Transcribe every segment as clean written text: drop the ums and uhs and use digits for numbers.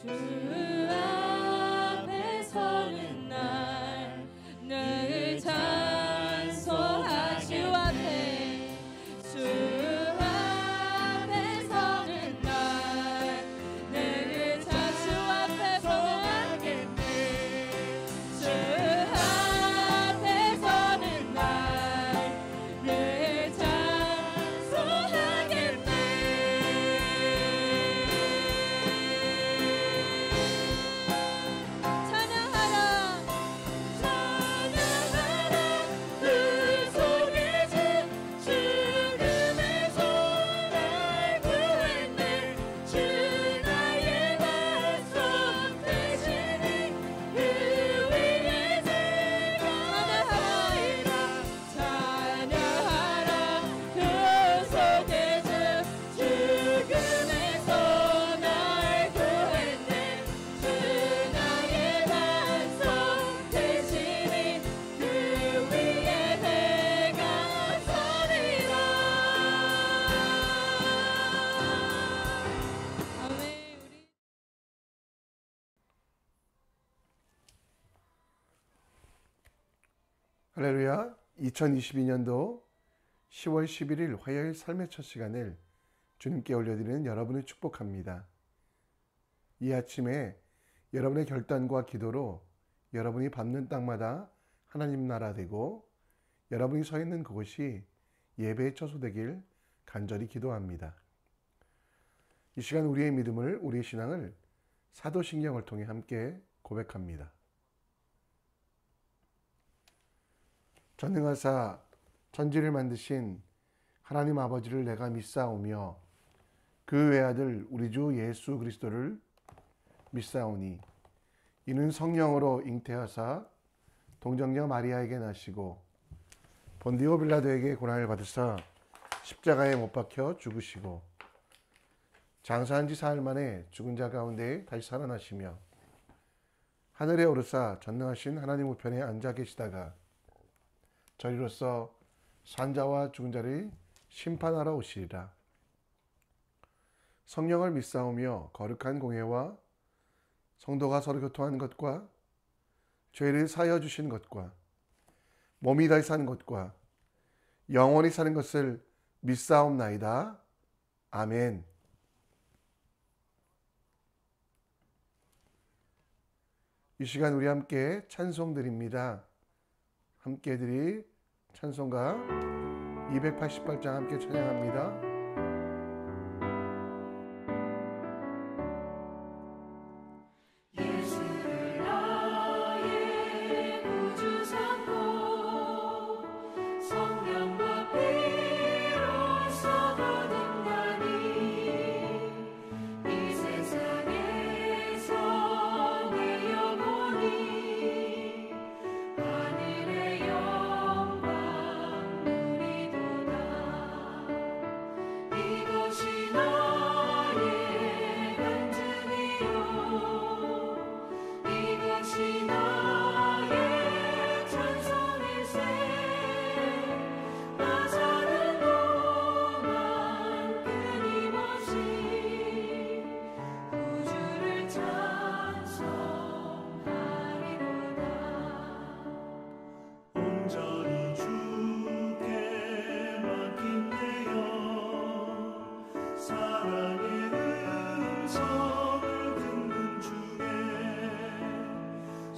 주 앞에 서는 날 늘 찬송하시. 주 앞에 서는 날 늘 주 앞에 서는 주 앞에 서는 날 늘 찬송하겠네. 할렐루야. 2022년도 10월 11일 화요일 삶의 첫 시간을 주님께 올려드리는 여러분을 축복합니다. 이 아침에 여러분의 결단과 기도로 여러분이 밟는 땅마다 하나님 나라 되고 여러분이 서 있는 그곳이 예배의 처소 되길 간절히 기도합니다. 이 시간 우리의 믿음을, 우리의 신앙을 사도신경을 통해 함께 고백합니다. 전능하사 천지를 만드신 하나님 아버지를 내가 믿사오며 그 외아들 우리 주 예수 그리스도를 믿사오니 이는 성령으로 잉태하사 동정녀 마리아에게 나시고 본디오 빌라도에게 고난을 받으사 십자가에 못 박혀 죽으시고 장사한 지 사흘 만에 죽은 자 가운데 다시 살아나시며 하늘에 오르사 전능하신 하나님 우편에 앉아 계시다가 저리로서 산자와 죽은 자를 심판하러 오시리라. 성령을 믿사오며 거룩한 공회와 성도가 서로 교통하는 것과 죄를 사하여 주시는 것과 몸이 다시 사는 것과 영원히 사는 것을 믿사옵나이다. 아멘. 이 시간 우리 함께 찬송 드립니다. 함께 드릴 찬송가 288장 함께 찬양합니다.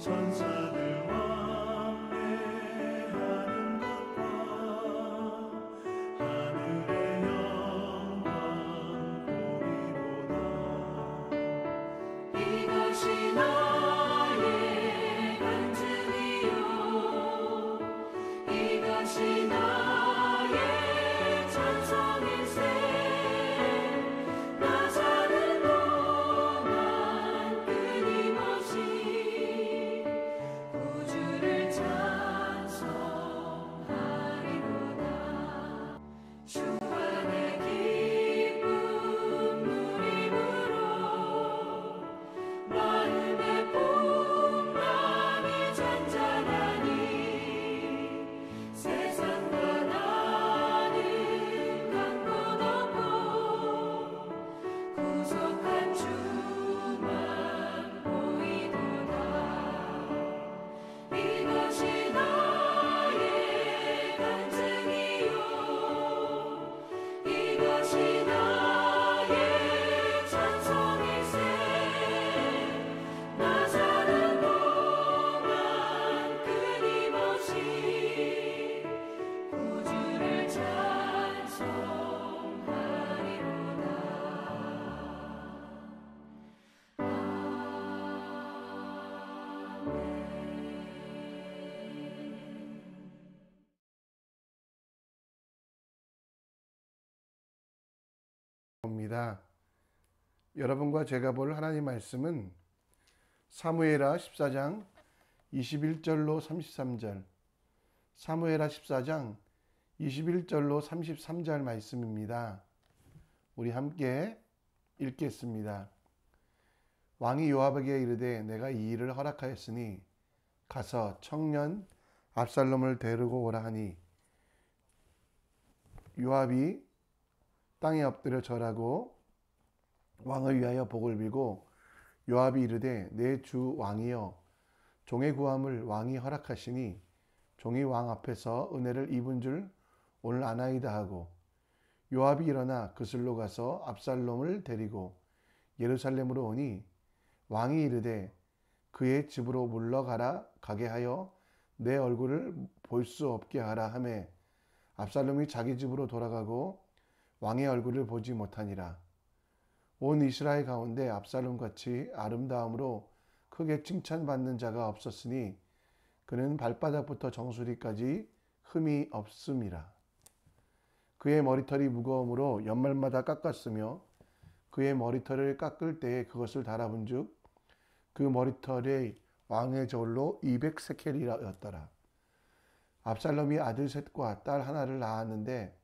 전세 입니다. 여러분과 제가 볼 하나님 말씀은 사무엘하 14장 21절로 33절, 사무엘하 14장 21절로 33절 말씀입니다. 우리 함께 읽겠습니다. 왕이 요압에게 이르되 내가 이 일을 허락하였으니 가서 청년 압살롬을 데리고 오라 하니 요압이 땅에 엎드려 절하고 왕을 위하여 복을 빌고 요압이 이르되 내 주 왕이여 종의 구함을 왕이 허락하시니 종이 왕 앞에서 은혜를 입은 줄 오늘 아나이다 하고 요압이 일어나 그슬로 가서 압살롬을 데리고 예루살렘으로 오니 왕이 이르되 그의 집으로 물러가라 가게 하여 내 얼굴을 볼 수 없게 하라 하매 압살롬이 자기 집으로 돌아가고 왕의 얼굴을 보지 못하니라. 온 이스라엘 가운데 압살롬같이 아름다움으로 크게 칭찬받는 자가 없었으니 그는 발바닥부터 정수리까지 흠이 없음이라. 그의 머리털이 무거움으로 연말마다 깎았으며 그의 머리털을 깎을 때에 그것을 달아본즉 그 머리털의 왕의 저울로 200세켈이었더라. 압살롬이 아들 셋과 딸 하나를 낳았는데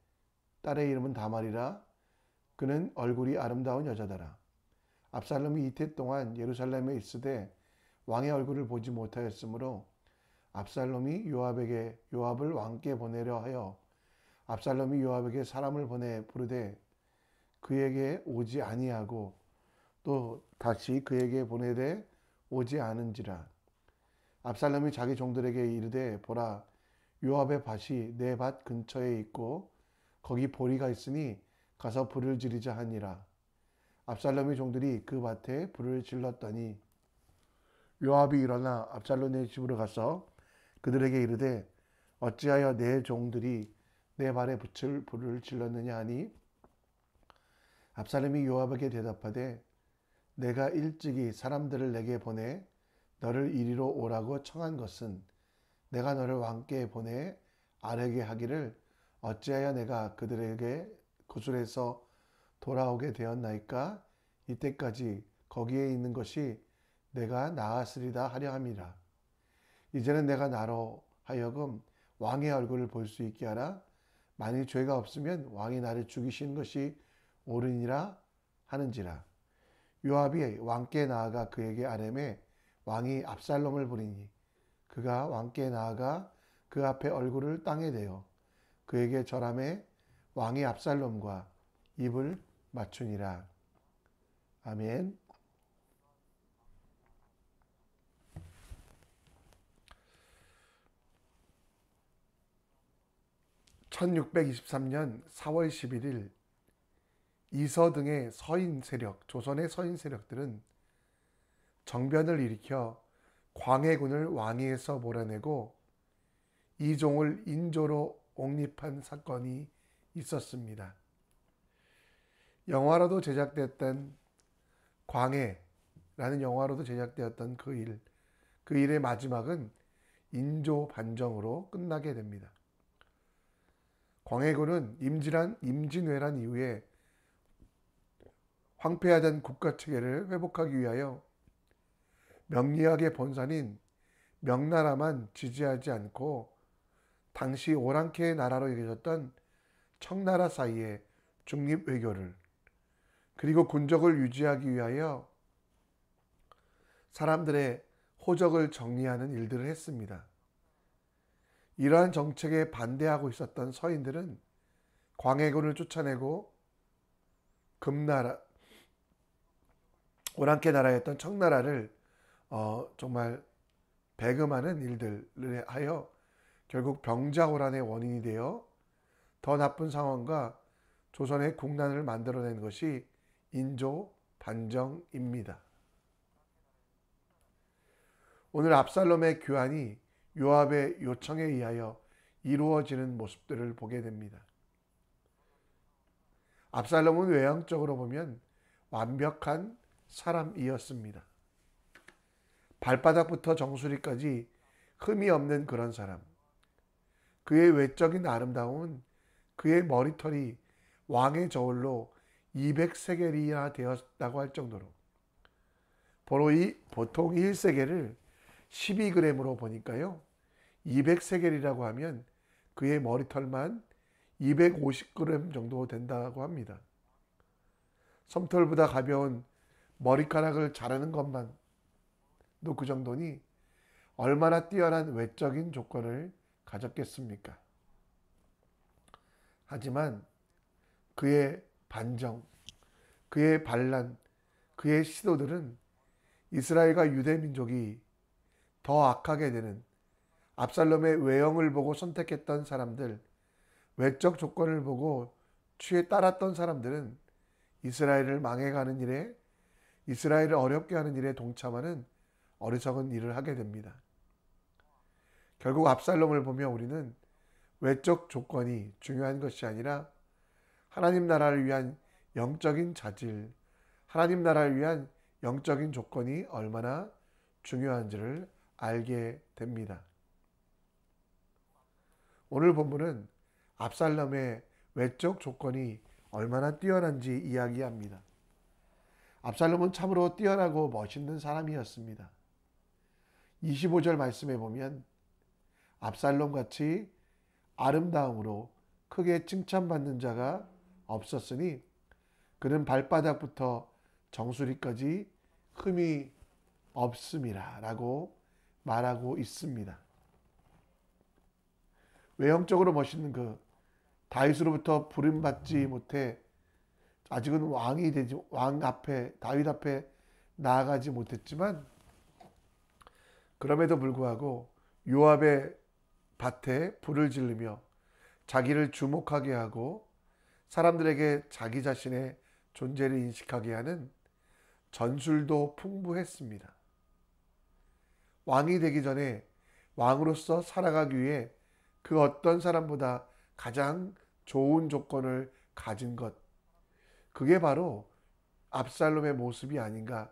딸의 이름은 다말이라. 그는 얼굴이 아름다운 여자더라. 압살롬이 이태 동안 예루살렘에 있으되 왕의 얼굴을 보지 못하였으므로 압살롬이 요압을 왕께 보내려 하여 압살롬이 요압에게 사람을 보내 부르되 그에게 오지 아니하고 또 다시 그에게 보내되 오지 않은지라. 압살롬이 자기 종들에게 이르되 보라 요압의 밭이 내 밭 근처에 있고 거기 보리가 있으니 가서 불을 지르자 하니라. 압살롬의 종들이 그 밭에 불을 질렀더니 요압이 일어나 압살롬의 집으로 가서 그들에게 이르되 어찌하여 내 종들이 내 발에 붙일 불을 질렀느냐 하니 압살롬이 요압에게 대답하되 내가 일찍이 사람들을 내게 보내 너를 이리로 오라고 청한 것은 내가 너를 왕께 보내 아뢰게 하기를 어찌하여 내가 그들에게 구술에서 돌아오게 되었나이까? 이때까지 거기에 있는 것이 내가 나았으리다 하려 함이라. 이제는 내가 나로 하여금 왕의 얼굴을 볼 수 있게 하라. 만일 죄가 없으면 왕이 나를 죽이시는 것이 옳으니라 하는지라. 요압이 왕께 나아가 그에게 아뢰매 왕이 압살롬을 부리니 그가 왕께 나아가 그 앞에 얼굴을 땅에 대어 그에게 절하매 왕이 압살롬과 입을 맞추니라. 아멘. (1623년 4월 11일) 이서 등의 서인 세력, 조선의 서인 세력들은 정변을 일으켜 광해군을 왕위에서 몰아내고 이종을 인조로 옹립한 사건이 있었습니다. 영화로도 제작됐던 광해라는 영화로도 제작되었던 그 일의 마지막은 인조 반정으로 끝나게 됩니다. 광해군은 임진왜란 이후에 황폐하던 국가체계를 회복하기 위하여 명리학의 본산인 명나라만 지지하지 않고 당시 오랑캐의 나라로 여겨졌던 청나라 사이에 중립외교를 그리고 군적을 유지하기 위하여 사람들의 호적을 정리하는 일들을 했습니다. 이러한 정책에 반대하고 있었던 서인들은 광해군을 쫓아내고 금나라, 오랑캐 나라였던 청나라를 정말 배금하는 일들을 하여 결국 병자호란의 원인이 되어 더 나쁜 상황과 조선의 국난을 만들어낸 것이 인조 반정입니다. 오늘 압살롬의 교환이 요압의 요청에 의하여 이루어지는 모습들을 보게 됩니다. 압살롬은 외형적으로 보면 완벽한 사람이었습니다. 발바닥부터 정수리까지 흠이 없는 그런 사람. 그의 외적인 아름다움은 그의 머리털이 왕의 저울로 200세겔이나 되었다고 할 정도로, 보통 1세겔을 12g으로 보니까요, 200세겔이라고 하면 그의 머리털만 250g 정도 된다고 합니다. 솜털보다 가벼운 머리카락을 자르는 것만도 그 정도니 얼마나 뛰어난 외적인 조건을 가졌겠습니까? 하지만 그의 반정, 그의 반란, 그의 시도들은 이스라엘과 유대 민족이 더 악하게 되는, 압살롬의 외형을 보고 선택했던 사람들, 외적 조건을 보고 취해 따랐던 사람들은 이스라엘을 망해가는 일에, 이스라엘을 어렵게 하는 일에 동참하는 어리석은 일을 하게 됩니다. 결국 압살롬을 보며 우리는 외적 조건이 중요한 것이 아니라 하나님 나라를 위한 영적인 자질, 하나님 나라를 위한 영적인 조건이 얼마나 중요한지를 알게 됩니다. 오늘 본문은 압살롬의 외적 조건이 얼마나 뛰어난지 이야기합니다. 압살롬은 참으로 뛰어나고 멋있는 사람이었습니다. 25절 말씀에 보면 압살롬 같이 아름다움으로 크게 칭찬받는 자가 없었으니 그는 발바닥부터 정수리까지 흠이 없음이라 라고 말하고 있습니다. 외형적으로 멋있는 그 다윗으로부터 부름받지 못해 아직은 왕 앞에, 다윗 앞에 나아가지 못했지만, 그럼에도 불구하고 요압의 밭에 불을 지르며 자기를 주목하게 하고 사람들에게 자기 자신의 존재를 인식하게 하는 전술도 풍부했습니다. 왕이 되기 전에 왕으로서 살아가기 위해 그 어떤 사람보다 가장 좋은 조건을 가진 것, 그게 바로 압살롬의 모습이 아닌가.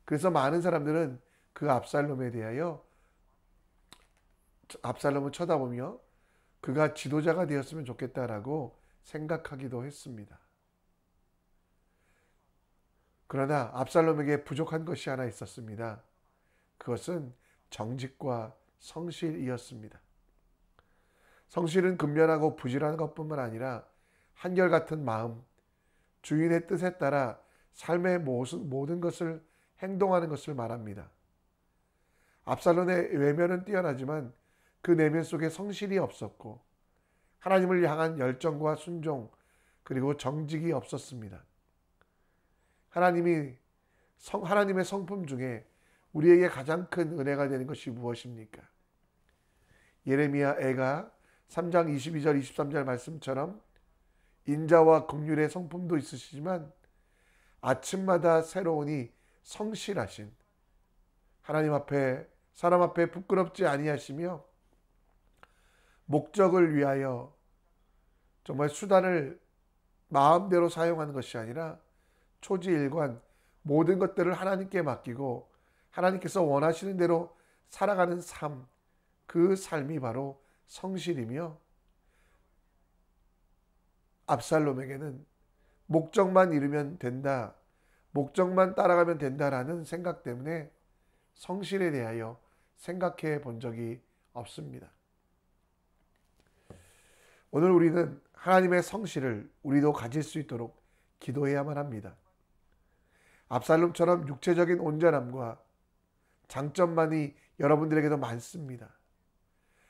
그래서 많은 사람들은 그 압살롬에 대하여 압살롬을 쳐다보며 그가 지도자가 되었으면 좋겠다라고 생각하기도 했습니다. 그러나 압살롬에게 부족한 것이 하나 있었습니다. 그것은 정직과 성실이었습니다. 성실은 근면하고 부지런한 것뿐만 아니라 한결같은 마음, 주인의 뜻에 따라 삶의 모든 것을 행동하는 것을 말합니다. 압살롬의 외면은 뛰어나지만 그 내면 속에 성실이 없었고 하나님을 향한 열정과 순종, 그리고 정직이 없었습니다. 하나님의 성품 중에 우리에게 가장 큰 은혜가 되는 것이 무엇입니까? 예레미야 애가 3장 22절 23절 말씀처럼 인자와 긍휼의 성품도 있으시지만 아침마다 새로우니 성실하신, 하나님 앞에 사람 앞에 부끄럽지 아니하시며 목적을 위하여 정말 수단을 마음대로 사용하는 것이 아니라 초지일관 모든 것들을 하나님께 맡기고 하나님께서 원하시는 대로 살아가는 삶, 그 삶이 바로 성실이며, 압살롬에게는 목적만 이루면 된다, 목적만 따라가면 된다라는 생각 때문에 성실에 대하여 생각해 본 적이 없습니다. 오늘 우리는 하나님의 성실을 우리도 가질 수 있도록 기도해야만 합니다. 압살롬처럼 육체적인 온전함과 장점만이 여러분들에게도 많습니다.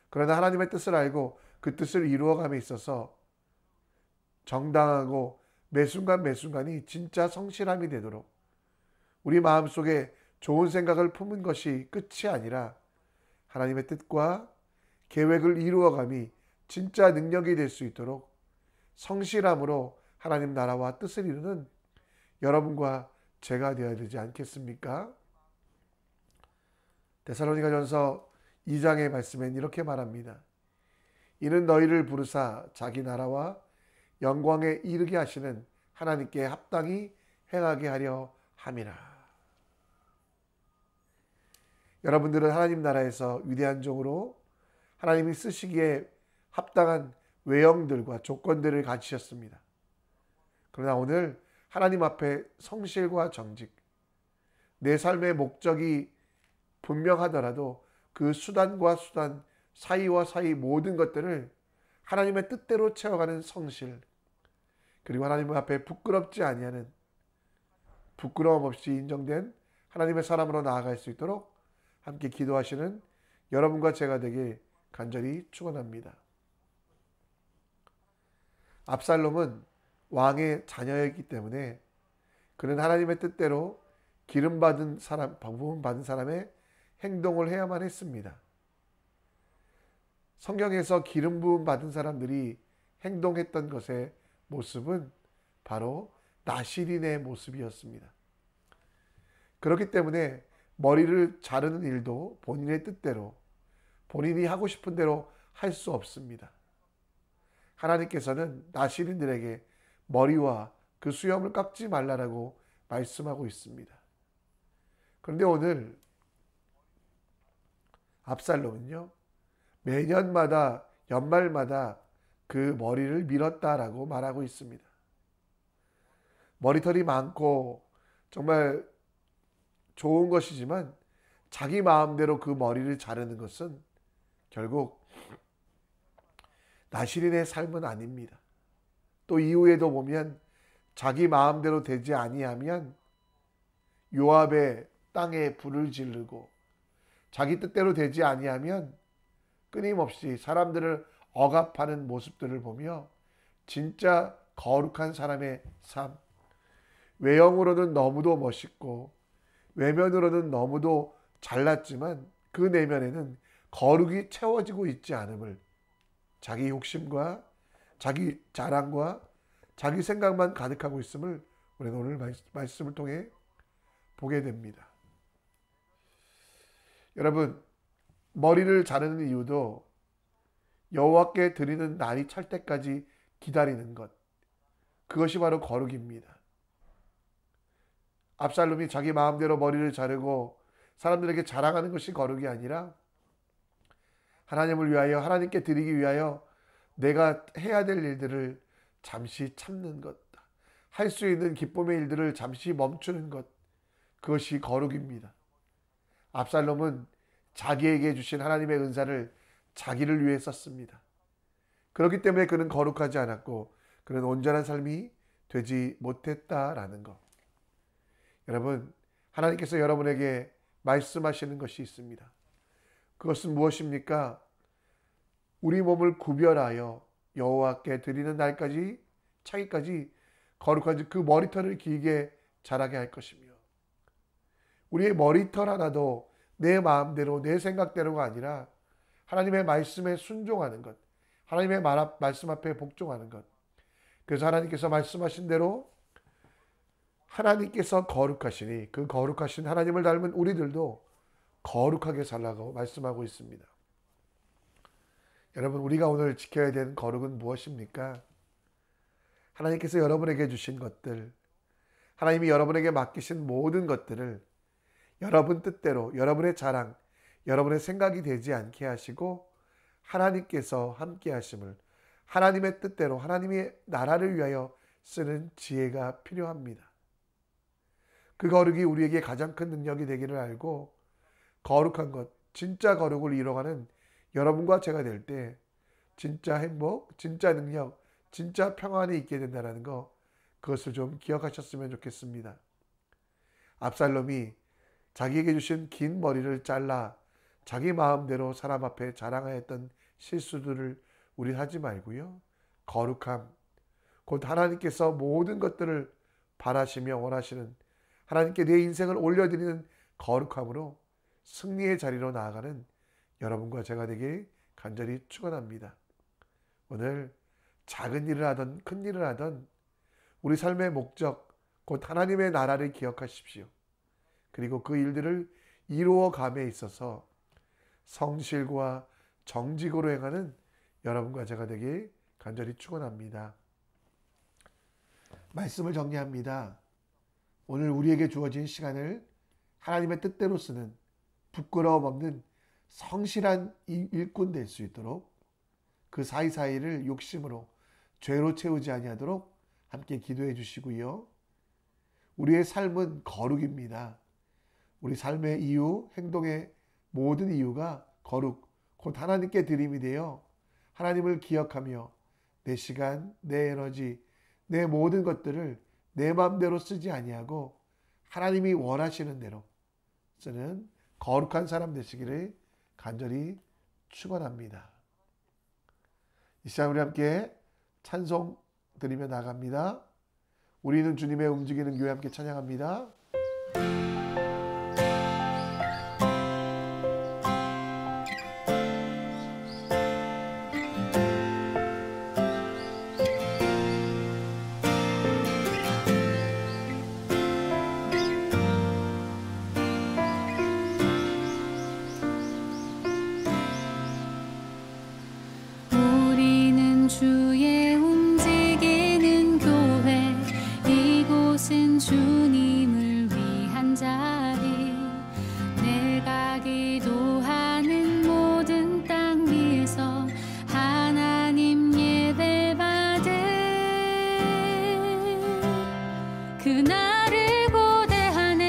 그러나 하나님의 뜻을 알고 그 뜻을 이루어감에 있어서 정당하고 매순간이 진짜 성실함이 되도록 우리 마음속에 좋은 생각을 품은 것이 끝이 아니라 하나님의 뜻과 계획을 이루어감이 진짜 능력이 될 수 있도록 성실함으로 하나님 나라와 뜻을 이루는 여러분과 제가 되어야 되지 않겠습니까? 데살로니가전서 2장의 말씀엔 이렇게 말합니다. 이는 너희를 부르사 자기 나라와 영광에 이르게 하시는 하나님께 합당히 행하게 하려 함이라. 여러분들은 하나님 나라에서 위대한 종으로 하나님이 쓰시기에 합당한 외형들과 조건들을 가지셨습니다. 그러나 오늘 하나님 앞에 성실과 정직, 내 삶의 목적이 분명하더라도 그 수단과 수단, 사이와 사이 모든 것들을 하나님의 뜻대로 채워가는 성실, 그리고 하나님 앞에 부끄럽지 아니하는, 부끄러움 없이 인정된 하나님의 사람으로 나아갈 수 있도록 함께 기도하시는 여러분과 제가 되길 간절히 축원합니다. 압살롬은 왕의 자녀였기 때문에 그는 하나님의 뜻대로 기름 받은 사람, 부름 받은 사람의 행동을 해야만 했습니다. 성경에서 기름 부음 받은 사람들이 행동했던 것의 모습은 바로 나실인의 모습이었습니다. 그렇기 때문에 머리를 자르는 일도 본인의 뜻대로, 본인이 하고 싶은 대로 할 수 없습니다. 하나님께서는 나실인들에게 머리와 그 수염을 깎지 말라라고 말씀하고 있습니다. 그런데 오늘 압살롬은요, 매년마다 연말마다 그 머리를 밀었다라고 말하고 있습니다. 머리털이 많고 정말 좋은 것이지만 자기 마음대로 그 머리를 자르는 것은 결국 나실인의 삶은 아닙니다. 또 이후에도 보면 자기 마음대로 되지 아니하면 요압의 땅에 불을 지르고 자기 뜻대로 되지 아니하면 끊임없이 사람들을 억압하는 모습들을 보며 진짜 거룩한 사람의 삶, 외형으로는 너무도 멋있고 외면으로는 너무도 잘났지만 그 내면에는 거룩이 채워지고 있지 않음을, 자기 욕심과 자기 자랑과 자기 생각만 가득하고 있음을 우리는 오늘 말씀을 통해 보게 됩니다. 여러분, 머리를 자르는 이유도 여호와께 드리는 날이 찰 때까지 기다리는 것, 그것이 바로 거룩입니다. 압살롬이 자기 마음대로 머리를 자르고 사람들에게 자랑하는 것이 거룩이 아니라 하나님을 위하여, 하나님께 드리기 위하여 내가 해야 될 일들을 잠시 참는 것, 할 수 있는 기쁨의 일들을 잠시 멈추는 것, 그것이 거룩입니다. 압살롬은 자기에게 주신 하나님의 은사를 자기를 위해 썼습니다. 그렇기 때문에 그는 거룩하지 않았고 그는 온전한 삶이 되지 못했다라는 것. 여러분, 하나님께서 여러분에게 말씀하시는 것이 있습니다. 그것은 무엇입니까? 우리 몸을 구별하여 여호와께 드리는 날까지 차기까지 거룩한 그 머리털을 길게 자라게 할 것이며, 우리의 머리털 하나도 내 마음대로 내 생각대로가 아니라 하나님의 말씀에 순종하는 것, 하나님의 말씀 앞에 복종하는 것. 그래서 하나님께서 말씀하신 대로 하나님께서 거룩하시니 그 거룩하신 하나님을 닮은 우리들도 거룩하게 살라고 말씀하고 있습니다. 여러분, 우리가 오늘 지켜야 되는 거룩은 무엇입니까? 하나님께서 여러분에게 주신 것들, 하나님이 여러분에게 맡기신 모든 것들을 여러분 뜻대로, 여러분의 자랑, 여러분의 생각이 되지 않게 하시고 하나님께서 함께 하심을, 하나님의 뜻대로 하나님의 나라를 위하여 쓰는 지혜가 필요합니다. 그 거룩이 우리에게 가장 큰 능력이 되기를 알고 거룩한 것, 진짜 거룩을 이뤄가는 여러분과 제가 될 때 진짜 행복, 진짜 능력, 진짜 평안이 있게 된다는 거, 그것을 좀 기억하셨으면 좋겠습니다. 압살롬이 자기에게 주신 긴 머리를 잘라 자기 마음대로 사람 앞에 자랑하였던 실수들을 우린 하지 말고요. 거룩함, 곧 하나님께서 모든 것들을 바라시며 원하시는, 하나님께 내 인생을 올려드리는 거룩함으로 승리의 자리로 나아가는 여러분과 제가 되길 간절히 축원합니다. 오늘 작은 일을 하던 큰 일을 하던 우리 삶의 목적, 곧 하나님의 나라를 기억하십시오. 그리고 그 일들을 이루어감에 있어서 성실과 정직으로 행하는 여러분과 제가 되길 간절히 축원합니다. 말씀을 정리합니다. 오늘 우리에게 주어진 시간을 하나님의 뜻대로 쓰는, 부끄러움 없는 성실한 일꾼 될 수 있도록 그 사이사이를 욕심으로 죄로 채우지 아니하도록 함께 기도해 주시고요. 우리의 삶은 거룩입니다. 우리 삶의 이유, 행동의 모든 이유가 거룩, 곧 하나님께 드림이 되어 하나님을 기억하며 내 시간, 내 에너지, 내 모든 것들을 내 마음대로 쓰지 아니하고 하나님이 원하시는 대로 쓰는 거룩한 사람 되시기를 간절히 축원합니다. 이 시간 우리 함께 찬송 드리며 나갑니다. 우리는 주님의 움직이는 교회 함께 찬양합니다. 우리는 주의 움직이는 교회, 이곳은 주님을 위한 자리. 내가 기도하는 모든 땅 위에서 하나님 예배 받을 그날을 고대하네.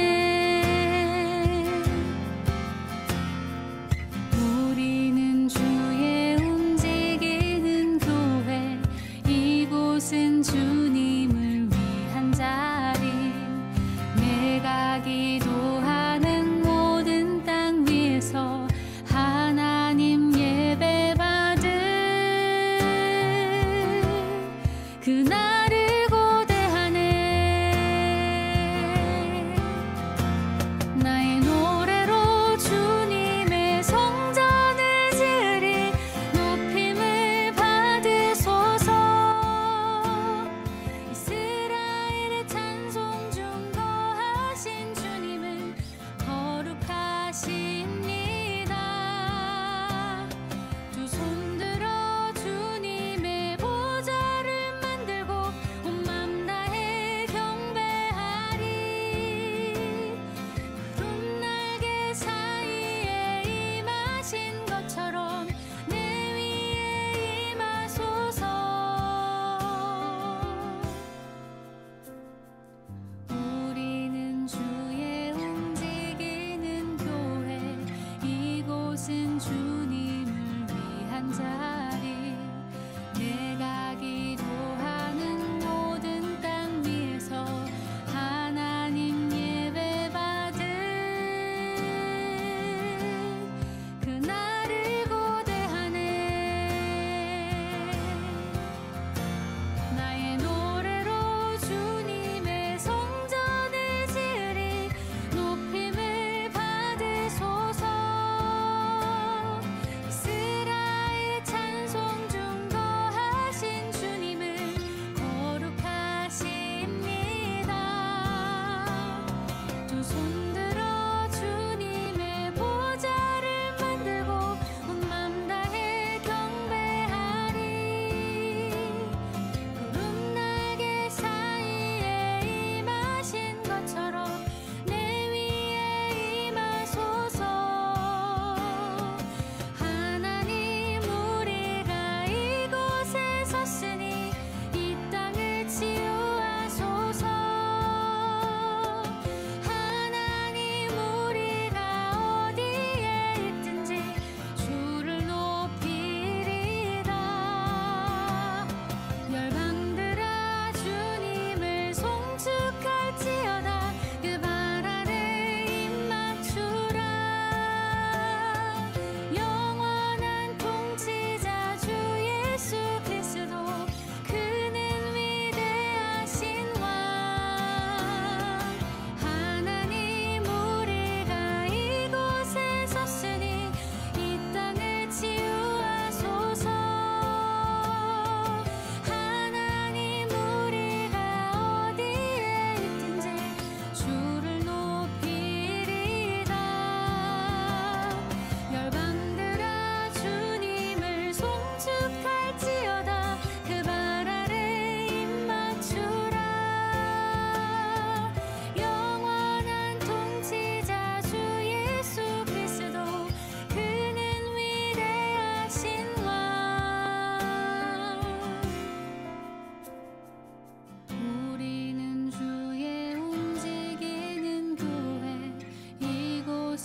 우리는 주의 움직이는 교회, 이곳은 주님을 위한 자리. 내가 기도하는 모든 땅 위에서 하나님 예배 받을 그날을 고대하네. 나의 노래로 주님의 성전을 지으리. 높임을 받으소서. 이스라엘의 찬송 중 거하신 주님은 거룩하십니다. 두 손 들어 주님의 보좌를 만들고 온 맘 다해 경배하리. 푸른 날개 사이에 임하신 것처럼 내 위에 임하소서. 우리는 주의 움직이는 교회,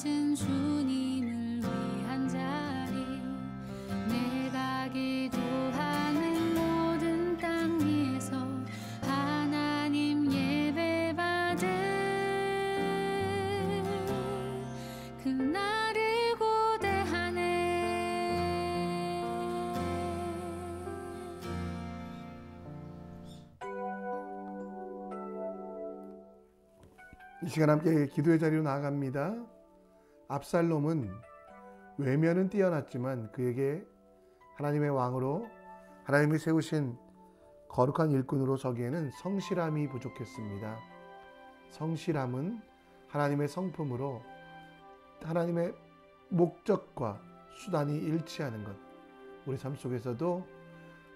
하신 주님을 위한 자리, 내가 기도하는 모든 땅 위에서 하나님 예배받을 그날을 고대하네. 이 시간 함께 기도의 자리로 나아갑니다. 압살롬은 외면은 뛰어났지만 그에게 하나님의 왕으로 하나님이 세우신 거룩한 일꾼으로 서기에는 성실함이 부족했습니다. 성실함은 하나님의 성품으로 하나님의 목적과 수단이 일치하는 것, 우리 삶 속에서도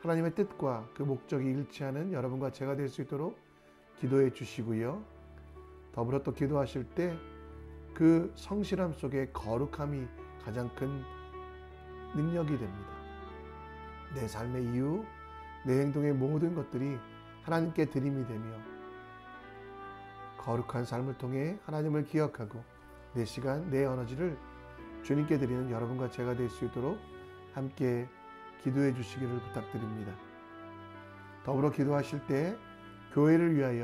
하나님의 뜻과 그 목적이 일치하는 여러분과 제가 될 수 있도록 기도해 주시고요. 더불어 또 기도하실 때 그 성실함 속에 거룩함이 가장 큰 능력이 됩니다. 내 삶의 이유, 내 행동의 모든 것들이 하나님께 드림이 되며 거룩한 삶을 통해 하나님을 기억하고 내 시간, 내 에너지를 주님께 드리는 여러분과 제가 될 수 있도록 함께 기도해 주시기를 부탁드립니다. 더불어 기도하실 때 교회를 위하여